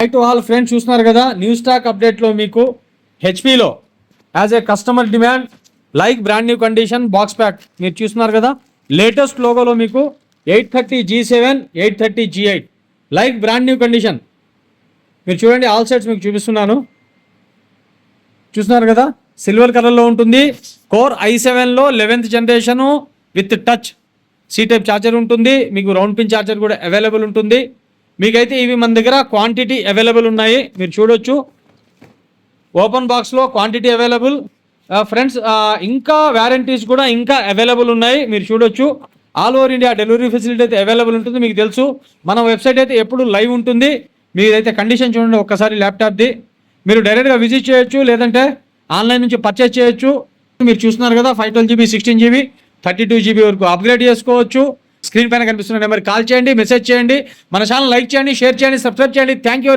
Hi to all friends, చూస్తున్నారు కదా new stock అప్డేట్లో మీకు హెచ్పిలో as a customer demand like brand new condition box pack మీరు చూస్తున్నారు కదా. లేటెస్ట్ లోగోలో మీకు 830G7 830G8 like brand new condition మీరు చూడండి. ఆల్ సైడ్స్ మీకు చూపిస్తున్నాను, చూస్తున్నారు కదా. సిల్వర్ కలర్లో ఉంటుంది. కోర్ i7లో 11th generation with touch C type charger ఉంటుంది. మీకు రౌండ్ పిన్ ఛార్జర్ కూడా అవైలబుల్ ఉంటుంది. మీకైతే ఇవి మన దగ్గర క్వాంటిటీ అవైలబుల్ ఉన్నాయి, మీరు చూడొచ్చు. ఓపెన్ బాక్స్లో క్వాంటిటీ అవైలబుల్ ఫ్రెండ్స్. ఇంకా వ్యారంటీస్ కూడా ఇంకా అవైలబుల్ ఉన్నాయి, మీరు చూడొచ్చు. All over India delivery facility అయితే అవైలబుల్ ఉంటుంది. మీకు తెలుసు మన వెబ్సైట్ అయితే ఎప్పుడు లైవ్ ఉంటుంది. మీరైతే కండిషన్ చూడండి ఒక్కసారి ల్యాప్టాప్ది. మీరు డైరెక్ట్గా విజిట్ చేయొచ్చు, లేదంటే ఆన్లైన్ నుంచి పర్చేస్ చేయొచ్చు. మీరు చూస్తున్నారు కదా 512GB 16GB 32GB వరకు అప్గ్రేడ్ చేసుకోవచ్చు. స్క్రీన్ పైన కనిపిస్తున్న నెంబర్ కాల్ చేయండి, మెసేజ్ చేయండి, మన ఛానల్ లైక్ చేయండి, షేర్ చేయండి, సబ్స్క్రైబ్ చేయండి. Thank you very much.